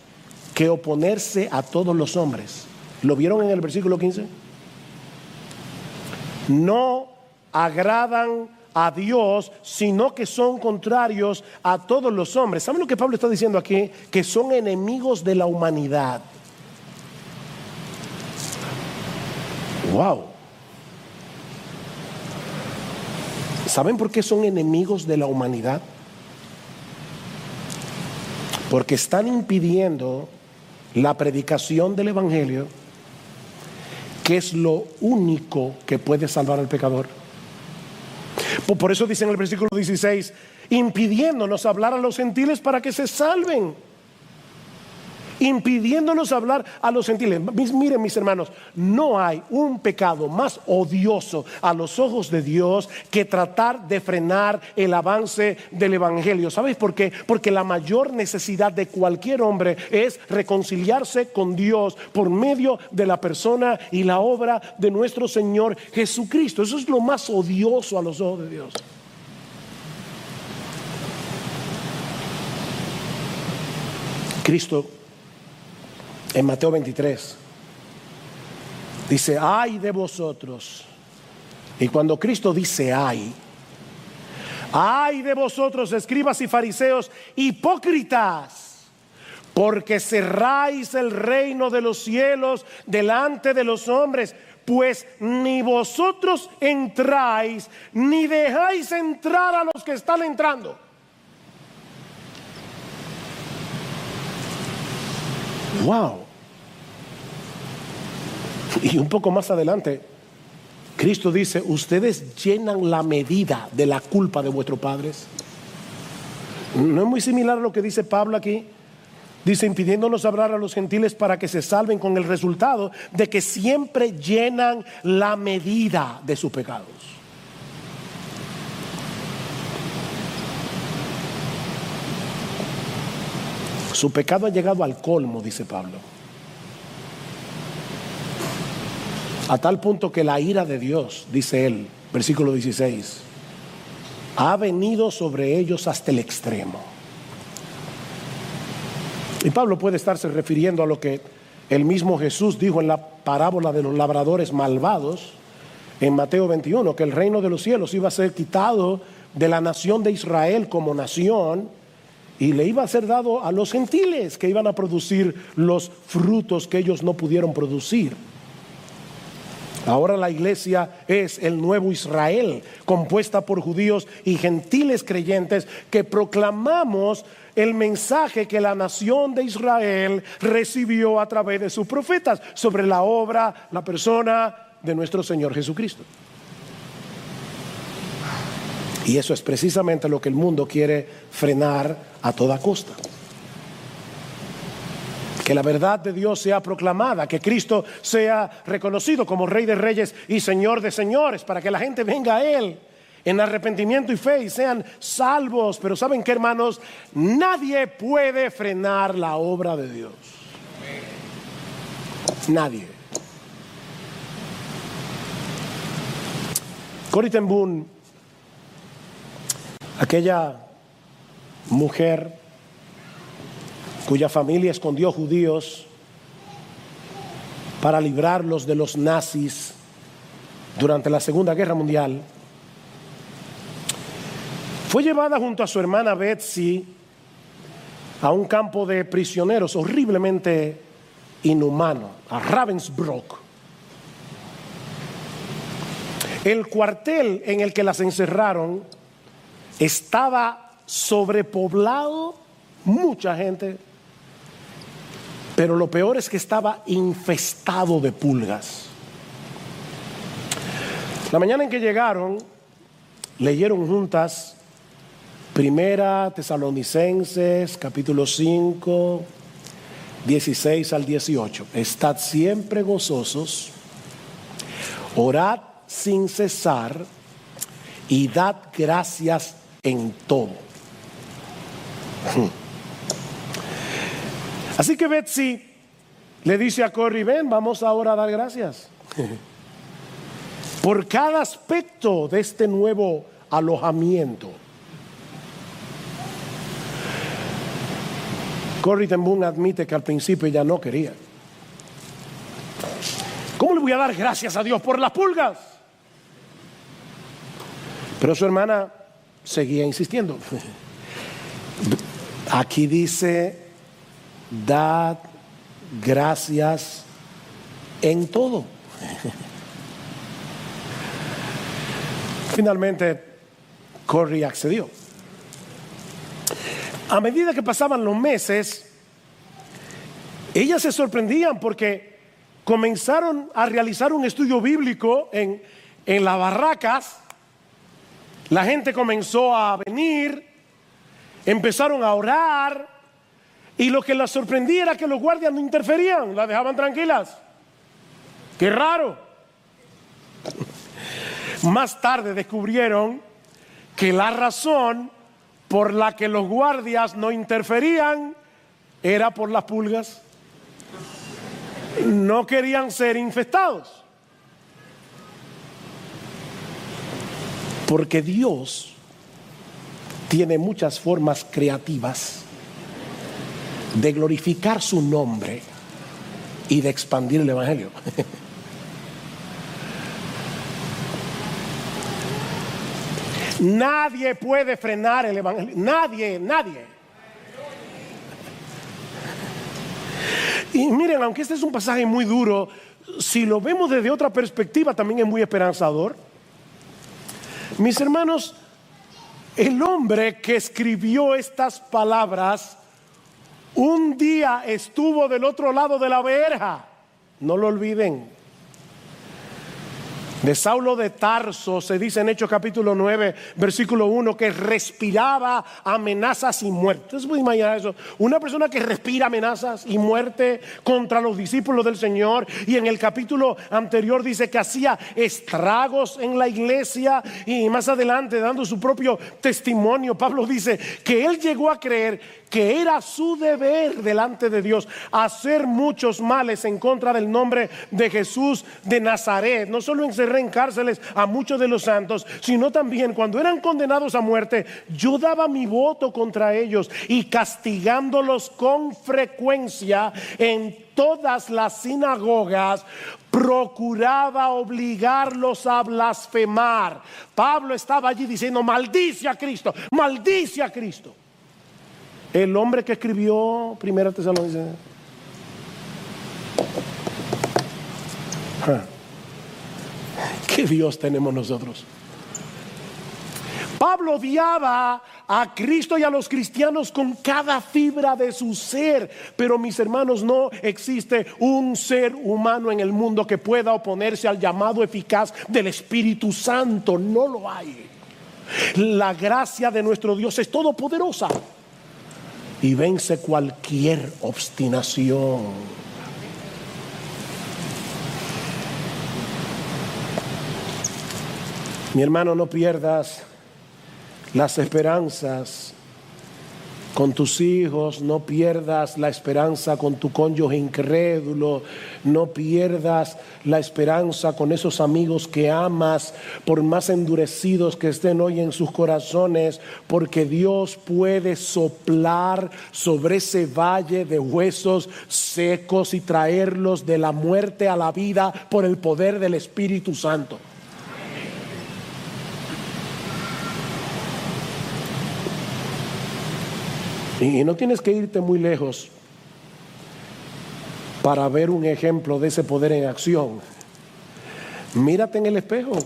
que oponerse a todos los hombres. ¿Lo vieron en el versículo 15? No agradan a Dios, sino que son contrarios a todos los hombres. ¿Saben lo que Pablo está diciendo aquí? Que son enemigos de la humanidad. Wow. ¿Saben por qué son enemigos de la humanidad? Porque están impidiendo la predicación del evangelio, que es lo único que puede salvar al pecador. Por eso dice en el versículo 16, impidiéndonos hablar a los gentiles para que se salven. Impidiéndonos hablar a los gentiles. Miren, mis hermanos, no hay un pecado más odioso a los ojos de Dios que tratar de frenar el avance del evangelio. ¿Sabéis por qué? Porque la mayor necesidad de cualquier hombre es reconciliarse con Dios por medio de la persona y la obra de nuestro Señor Jesucristo. Eso es lo más odioso a los ojos de Dios. Cristo en Mateo 23 dice, ay de vosotros. Y cuando Cristo dice ay de vosotros, escribas y fariseos, hipócritas, porque cerráis el reino de los cielos delante de los hombres, pues ni vosotros entráis, ni dejáis entrar a los que están entrando. Wow. Y un poco más adelante, Cristo dice, ustedes llenan la medida de la culpa de vuestros padres. ¿No es muy similar a lo que dice Pablo aquí? Dice, impidiéndonos hablar a los gentiles para que se salven, con el resultado de que siempre llenan la medida de sus pecados. Su pecado ha llegado al colmo, dice Pablo. A tal punto que la ira de Dios, dice él, versículo 16, ha venido sobre ellos hasta el extremo. Y Pablo puede estarse refiriendo a lo que el mismo Jesús dijo en la parábola de los labradores malvados en Mateo 21, que el reino de los cielos iba a ser quitado de la nación de Israel como nación y le iba a ser dado a los gentiles, que iban a producir los frutos que ellos no pudieron producir. Ahora la iglesia es el nuevo Israel, compuesta por judíos y gentiles creyentes que proclamamos el mensaje que la nación de Israel recibió a través de sus profetas sobre la obra, la persona de nuestro Señor Jesucristo. Y eso es precisamente lo que el mundo quiere frenar a toda costa. Que la verdad de Dios sea proclamada, que Cristo sea reconocido como Rey de Reyes y Señor de Señores, para que la gente venga a Él en arrepentimiento y fe y sean salvos. Pero ¿saben qué, hermanos? Nadie puede frenar la obra de Dios. Nadie. Corrie ten Boom, aquella mujer cuya familia escondió judíos para librarlos de los nazis durante la Segunda Guerra Mundial, fue llevada junto a su hermana Betsy a un campo de prisioneros horriblemente inhumano, a Ravensbrück. El cuartel en el que las encerraron estaba sobrepoblado, mucha gente, pero lo peor es que estaba infestado de pulgas. La mañana en que llegaron, leyeron juntas Primera Tesalonicenses, capítulo 5, 16 al 18. Estad siempre gozosos, orad sin cesar y dad gracias en todo. Así que Betsy le dice a Corrie: ven, vamos ahora a dar gracias por cada aspecto de este nuevo alojamiento. Corrie ten Boom admite que al principio ella no quería. ¿Cómo le voy a dar gracias a Dios por las pulgas? Pero su hermana seguía insistiendo. Aquí dice: dad gracias en todo. Finalmente, Corrie accedió. A medida que pasaban los meses, ellas se sorprendían porque comenzaron a realizar un estudio bíblico en las barracas. La gente comenzó a venir, empezaron a orar, y lo que las sorprendía era que los guardias no interferían, las dejaban tranquilas. ¡Qué raro! Más tarde descubrieron que la razón por la que los guardias no interferían era por las pulgas. No querían ser infestados. Porque Dios tiene muchas formas creativas de glorificar su nombre y de expandir el evangelio. Nadie puede frenar el evangelio. Nadie. Y miren, aunque este es un pasaje muy duro, si lo vemos desde otra perspectiva también es muy esperanzador. Mis hermanos, el hombre que escribió estas palabras un día estuvo del otro lado de la verja. No lo olviden. De Saulo de Tarso se dice en Hechos capítulo 9, versículo 1, que respiraba amenazas y muerte. Ustedes pueden imaginar eso. Una persona que respira amenazas y muerte contra los discípulos del Señor. Y en el capítulo anterior dice que hacía estragos en la iglesia. Y más adelante, dando su propio testimonio, Pablo dice que él llegó a creer que era su deber delante de Dios hacer muchos males en contra del nombre de Jesús de Nazaret. No solo encerré en cárceles a muchos de los santos, sino también cuando eran condenados a muerte, yo daba mi voto contra ellos, y castigándolos con frecuencia en todas las sinagogas, procuraba obligarlos a blasfemar. Pablo estaba allí diciendo: maldice a Cristo, maldice a Cristo. El hombre que escribió Primera Tesalonicenses. ¿Qué Dios tenemos nosotros? Pablo odiaba a Cristo y a los cristianos con cada fibra de su ser. Pero mis hermanos, no existe un ser humano en el mundo que pueda oponerse al llamado eficaz del Espíritu Santo. No lo hay. La gracia de nuestro Dios es todopoderosa y vence cualquier obstinación. Mi hermano, no pierdas las esperanzas con tus hijos, no pierdas la esperanza con tu cónyuge incrédulo, no pierdas la esperanza con esos amigos que amas, por más endurecidos que estén hoy en sus corazones, porque Dios puede soplar sobre ese valle de huesos secos y traerlos de la muerte a la vida por el poder del Espíritu Santo. Y no tienes que irte muy lejos para ver un ejemplo de ese poder en acción. Mírate en el espejo.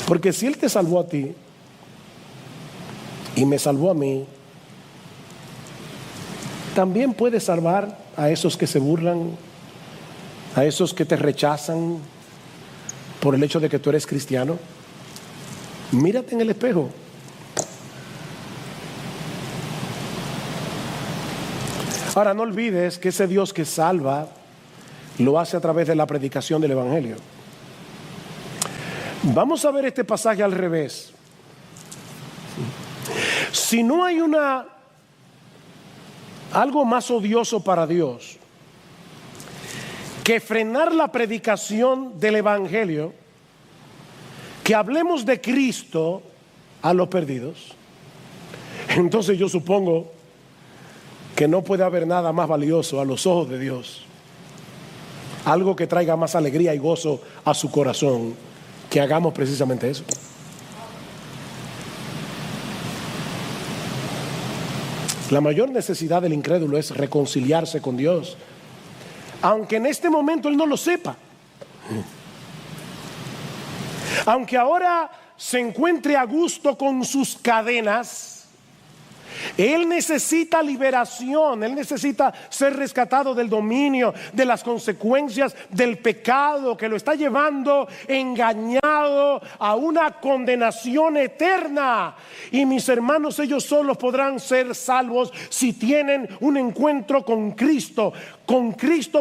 Porque si Él te salvó a ti y me salvó a mí, también puede salvar a esos que se burlan, a esos que te rechazan por el hecho de que tú eres cristiano. Mírate en el espejo. Ahora, no olvides que ese Dios que salva lo hace a través de la predicación del Evangelio. Vamos a ver este pasaje al revés. Si no hay algo más odioso para Dios que frenar la predicación del Evangelio, que hablemos de Cristo a los perdidos, entonces yo supongo que no puede haber nada más valioso a los ojos de Dios, algo que traiga más alegría y gozo a su corazón, que hagamos precisamente eso. La mayor necesidad del incrédulo es reconciliarse con Dios, aunque en este momento él no lo sepa. Aunque ahora se encuentre a gusto con sus cadenas, él necesita liberación, él necesita ser rescatado del dominio, de las consecuencias del pecado que lo está llevando engañado a una condenación eterna. Y mis hermanos, ellos solos podrán ser salvos si tienen un encuentro con Cristo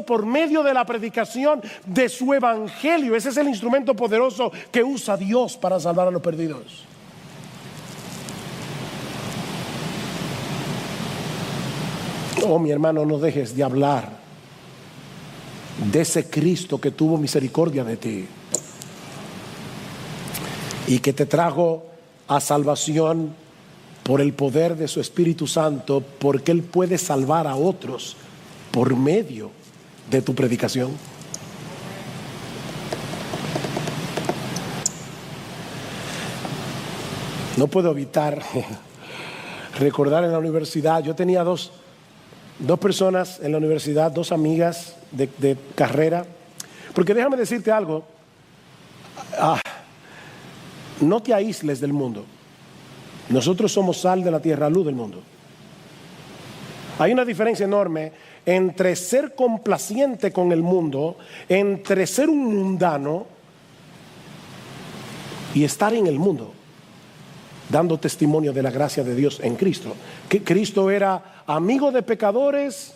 por medio de la predicación de su evangelio. Ese es el instrumento poderoso que usa Dios para salvar a los perdidos. Oh, mi hermano, no dejes de hablar de ese Cristo que tuvo misericordia de ti y que te trajo a salvación por el poder de su Espíritu Santo, porque Él puede salvar a otros por medio de tu predicación. No puedo evitar recordar en la universidad, yo tenía dos personas en la universidad, dos amigas de carrera, porque déjame decirte algo, no te aísles del mundo. Nosotros somos sal de la tierra, luz del mundo. Hay una diferencia enorme entre ser complaciente con el mundo, entre ser un mundano y estar en el mundo, dando testimonio de la gracia de Dios en Cristo. Que Cristo era amigo de pecadores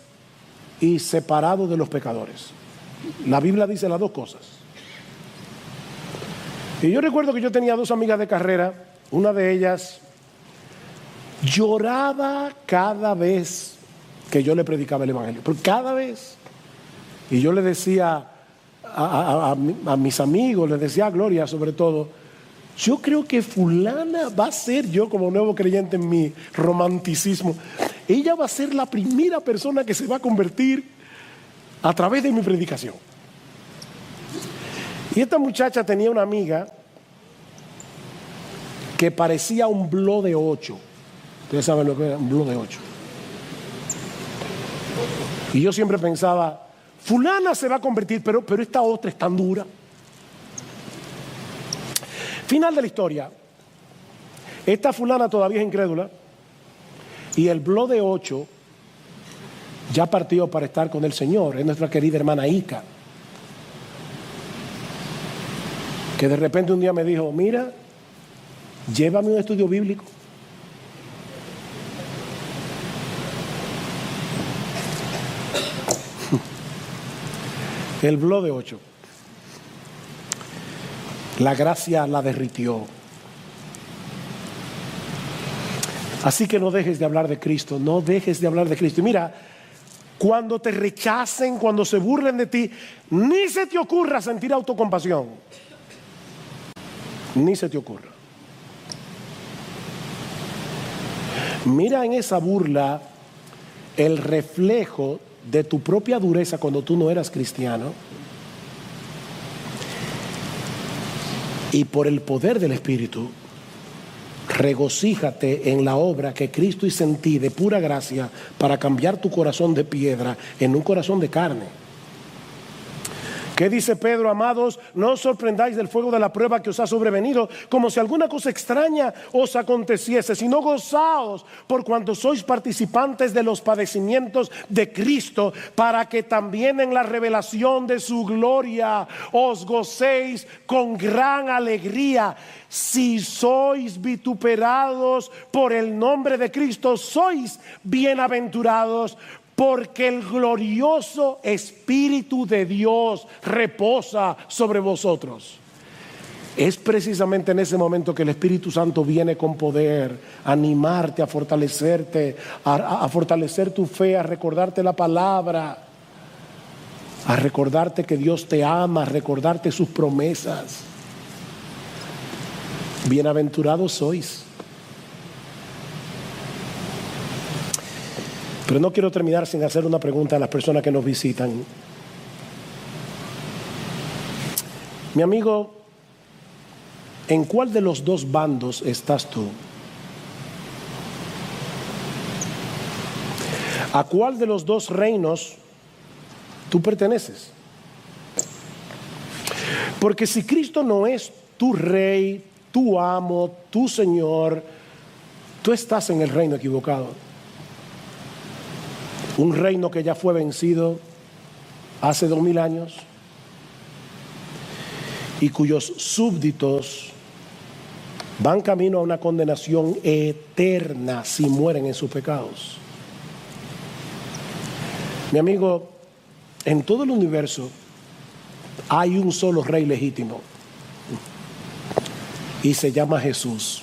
y separado de los pecadores. La Biblia dice las dos cosas. Y yo recuerdo que yo tenía dos amigas de carrera. Una de ellas lloraba cada vez que yo le predicaba el Evangelio, pero cada vez. Y yo le decía a mis amigos, les decía a Gloria sobre todo, yo creo que fulana va a ser, yo como nuevo creyente en mi romanticismo, ella va a ser la primera persona que se va a convertir a través de mi predicación. Y esta muchacha tenía una amiga que parecía un blog de 8. Ustedes saben lo que era un blog de 8. Y yo siempre pensaba, fulana se va a convertir, pero esta otra es tan dura. Final de la historia. Esta fulana todavía es incrédula y el blog de 8 ya partió para estar con el Señor. Es nuestra querida hermana Ica, que de repente un día me dijo, mira, llévame a un estudio bíblico. El blog de 8. La gracia la derritió. Así que no dejes de hablar de Cristo, no dejes de hablar de Cristo. Y mira, cuando te rechacen, cuando se burlen de ti, ni se te ocurra sentir autocompasión. Ni se te ocurra. Mira en esa burla el reflejo de tu propia dureza cuando tú no eras cristiano. Y por el poder del Espíritu, regocíjate en la obra que Cristo hizo en ti de pura gracia para cambiar tu corazón de piedra en un corazón de carne. ¿Qué dice Pedro? Amados, no os sorprendáis del fuego de la prueba que os ha sobrevenido, como si alguna cosa extraña os aconteciese, sino gozaos por cuanto sois participantes de los padecimientos de Cristo, para que también en la revelación de su gloria os gocéis con gran alegría. Si sois vituperados por el nombre de Cristo, sois bienaventurados, porque el glorioso Espíritu de Dios reposa sobre vosotros. Es precisamente en ese momento que el Espíritu Santo viene con poder a animarte, a fortalecerte, a fortalecer tu fe, a recordarte la palabra, a recordarte que Dios te ama, a recordarte sus promesas. Bienaventurados sois. Pero no quiero terminar sin hacer una pregunta a las personas que nos visitan. Mi amigo, ¿en cuál de los dos bandos estás tú? ¿A cuál de los dos reinos tú perteneces? Porque si Cristo no es tu rey, tu amo, tu Señor, tú estás en el reino equivocado. Un reino que ya fue vencido hace 2000 años y cuyos súbditos van camino a una condenación eterna si mueren en sus pecados. Mi amigo, en todo el universo hay un solo rey legítimo y se llama Jesús.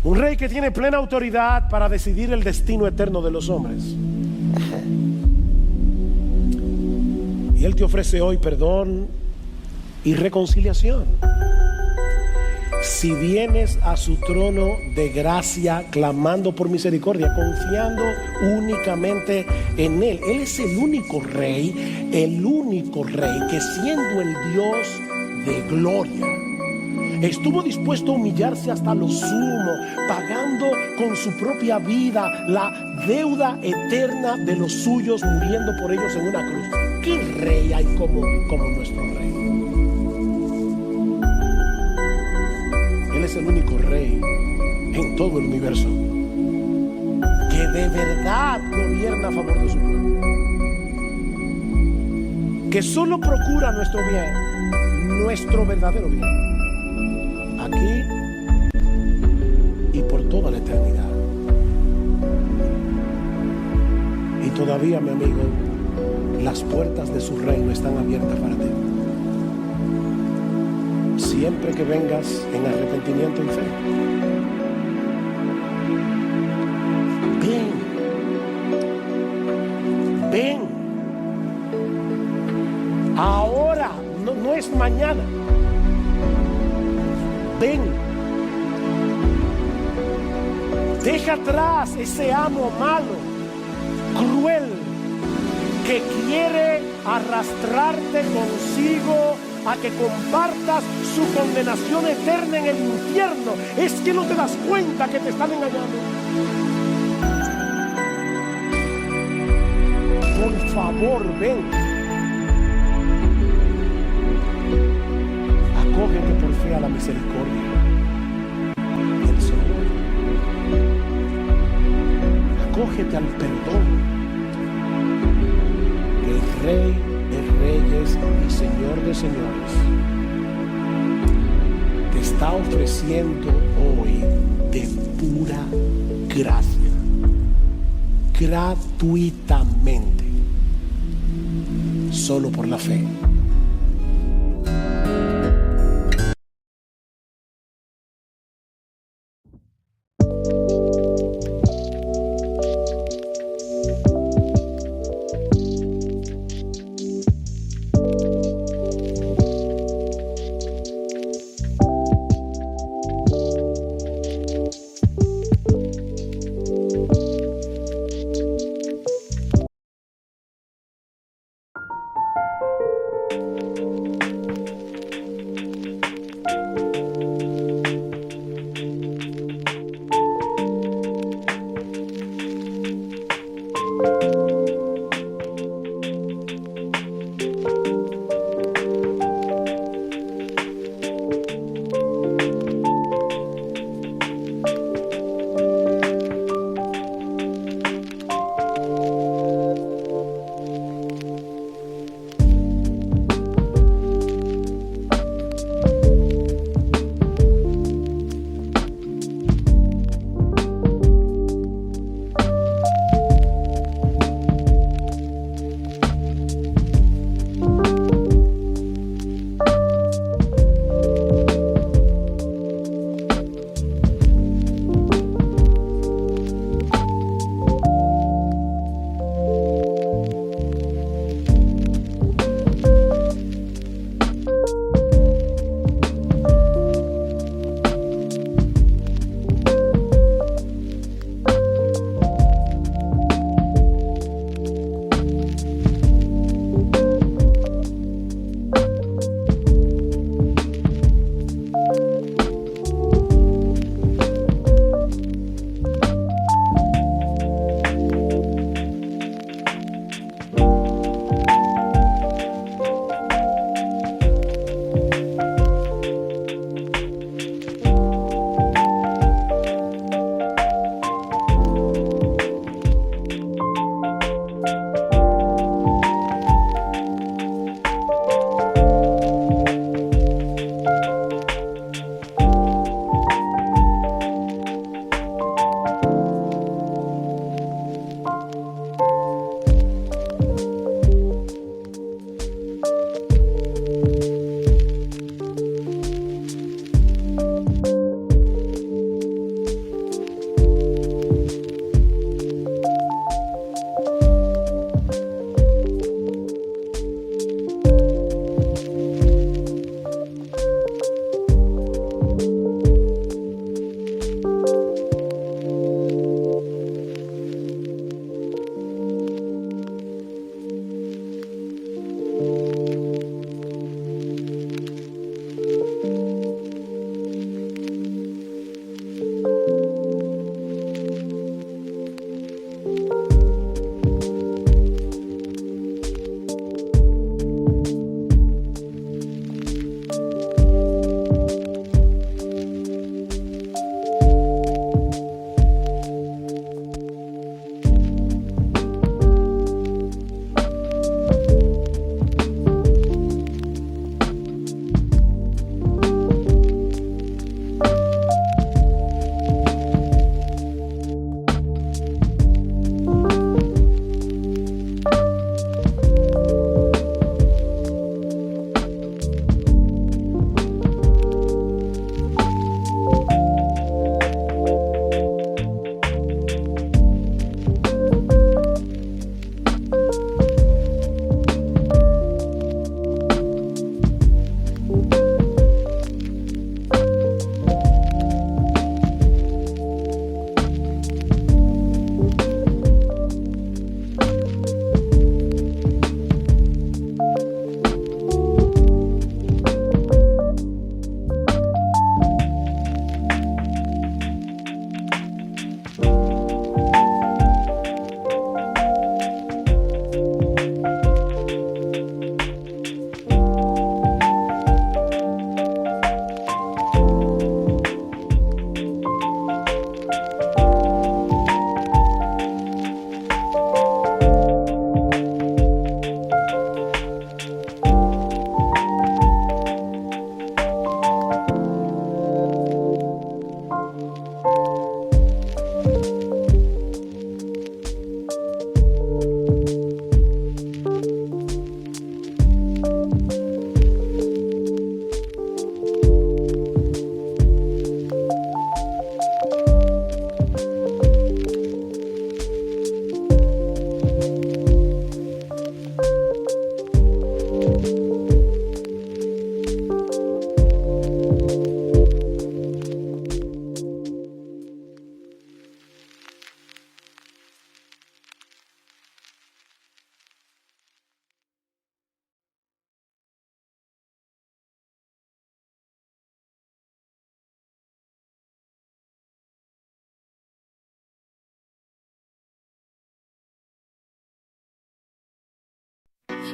Un rey que tiene plena autoridad para decidir el destino eterno de los hombres. Y Él te ofrece hoy perdón y reconciliación. Si vienes a su trono de gracia clamando por misericordia, confiando únicamente en Él. Él es el único rey que siendo el Dios de gloria, estuvo dispuesto a humillarse hasta lo sumo, pagando con su propia vida la deuda eterna de los suyos, muriendo por ellos en una cruz. ¿Qué rey hay como nuestro rey? Él es el único rey en todo el universo que de verdad gobierna a favor de su pueblo, que solo procura nuestro bien, nuestro verdadero bien, aquí y por toda la eternidad. Y todavía, mi amigo, las puertas de su reino están abiertas para ti. Siempre que vengas en arrepentimiento y fe, ven ahora, no es mañana. Ven, deja atrás ese amo malo, cruel, que quiere arrastrarte consigo a que compartas su condenación eterna en el infierno. Es que no te das cuenta que te están engañando. Por favor, ven. Acógete por fe a la misericordia del Señor. Acógete al perdón del Rey de Reyes y Señor de Señores te está ofreciendo hoy de pura gracia, gratuitamente, solo por la fe.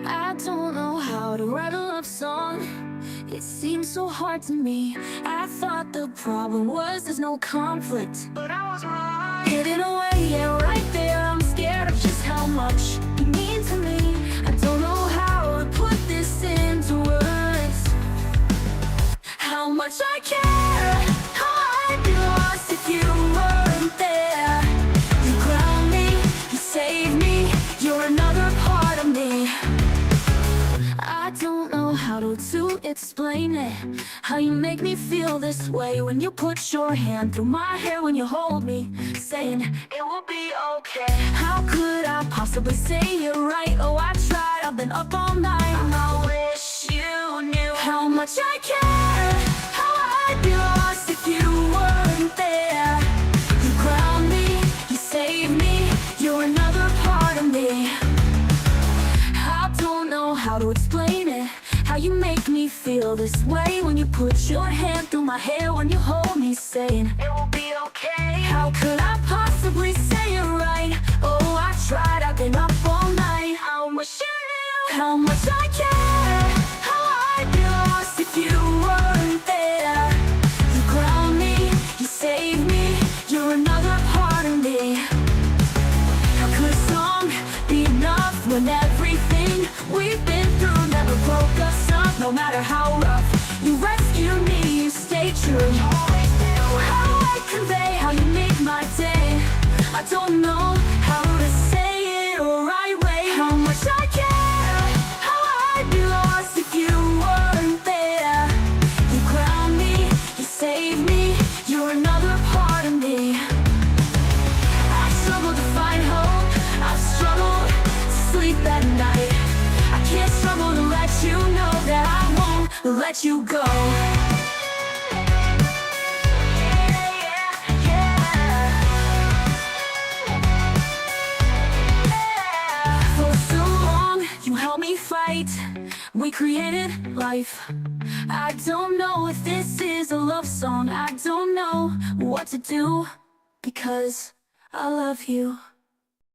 I don't know how to write a love song. It seems so hard to me. I thought the problem was there's no conflict, but I was wrong. Hidden away, yeah, right there. I'm scared of just how much you mean to me. I don't know how to put this into words. How much I care, how I'd be lost if you weren't there. You ground me, you save me, you're another part of me. I don't know how to explain it, how you make me feel this way when you put your hand through my hair, when you hold me, saying it will be okay. How could I possibly say it right? Oh, I tried, I've been up all night. I wish you knew how much I care, how I'd be lost if you weren't there. You ground me, you save me, you're another part of me. I don't know how to explain it, how you make me feel this way when you put your hand through my hair, when you hold me, saying it will be okay. How could I possibly say it right? Oh, I tried, I've been up all night. I wish you knew how much I care, how I'd be lost if you weren't there. You ground me, you save me, you're another part of me. How could a song be enough when everything we've been through never broke us up? No matter how rough, you rescued me, you stay true. How I convey how you make my day, I don't know how to say it the right way. How much I care, how I'd be lost if you weren't there. You ground me, you save me, you're another part of me. I struggle to find hope, I've struggled to sleep at night. I can't struggle to let you know that I won't let you go. For so long, you helped me fight. We created life. I don't know if this is a love song. I don't know what to do, because I love you.